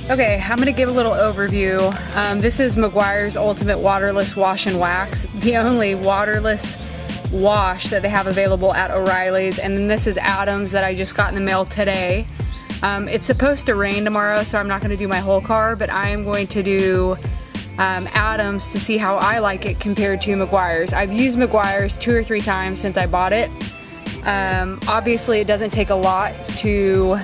Okay, I'm gonna give a little overview. This is Meguiar's Ultimate Waterless Wash and Wax, the only waterless wash that they have available at O'Reilly's, and then this is Adams that I just got in the mail today. It's supposed to rain tomorrow, so I'm not gonna do my whole car, but I am going to do Adams to see how I like it compared to Meguiar's. I've used Meguiar's 2 or 3 times since I bought it. Obviously it doesn't take a lot to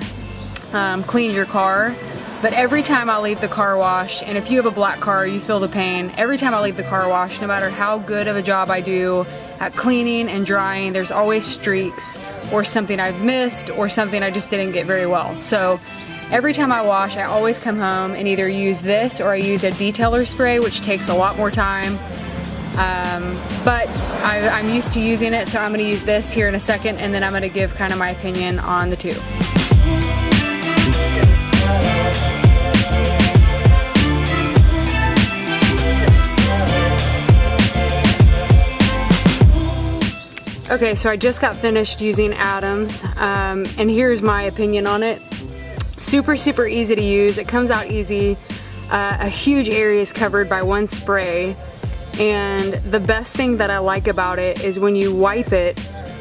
clean your car. But every time I leave the car wash, and if you have a black car, you feel the pain. Every time I leave the car wash, no matter how good of a job I do at cleaning and drying, there's always streaks or something I've missed or something I just didn't get very well. So every time I wash, I always come home and either use this or I use a detailer spray, which takes a lot more time. But I'm used to using it, so I'm gonna use this here in a second, and then I'm gonna give kind of my opinion on the two. Okay, so I just got finished using Adams, and here's my opinion on it. Super, super easy to use. It comes out easy. A huge area is covered by one spray, and the best thing that I like about it is when you wipe it,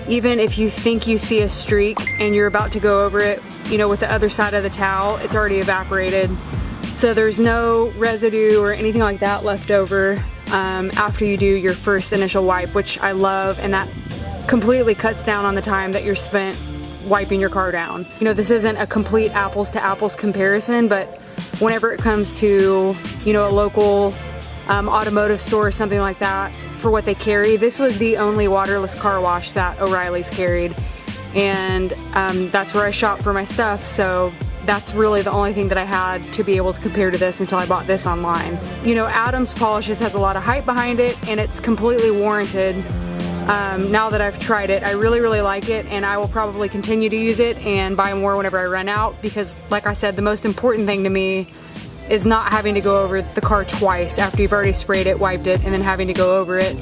even if you think you see a streak and you're about to go over it, you know, with the other side of the towel, it's already evaporated. So there's no residue or anything like that left over after you do your first initial wipe, which I love, and that completely cuts down on the time that you're spent wiping your car down. You know, this isn't a complete apples to apples comparison, but whenever it comes to, you know, a local automotive store or something like that, for what they carry, this was the only waterless car wash that O'Reilly's carried, and that's where I shop for my stuff, so that's really the only thing that I had to be able to compare to this until I bought this online. You know, Adams Polishes has a lot of hype behind it, and it's completely warranted. Now that I've tried it, I really, really like it, and I will probably continue to use it and buy more whenever I run out, because like I said, the most important thing to me is not having to go over the car twice after you've already sprayed it, wiped it, and then having to go over it.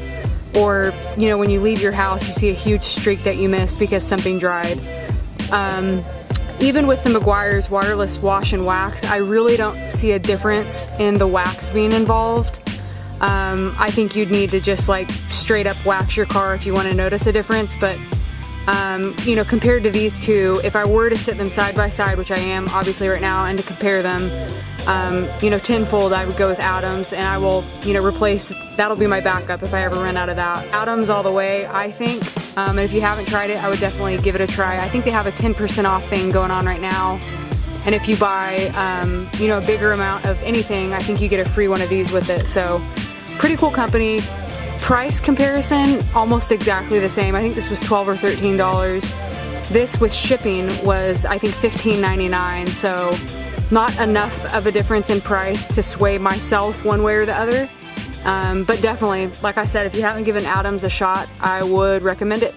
Or, you know, when you leave your house, you see a huge streak that you missed because something dried. Even with the Meguiar's Waterless Wash and Wax, I really don't see a difference in the wax being involved. I think you'd need to just like straight up wax your car if you want to notice a difference, but you know, compared to these two, if I were to sit them side by side, which I am obviously right now, and to compare them, you know, tenfold, I would go with Adams, and I will, you know, replace, that'll be my backup if I ever run out of that. Adams all the way, I think, and if you haven't tried it, I would definitely give it a try. I think they have a 10% off thing going on right now, and if you buy, you know, a bigger amount of anything, I think you get a free one of these with it, so pretty cool company. Price comparison, almost exactly the same. I think this was $12 or $13. This with shipping was, I think, $15.99, so not enough of a difference in price to sway myself one way or the other. But definitely, like I said, if you haven't given Adams a shot, I would recommend it.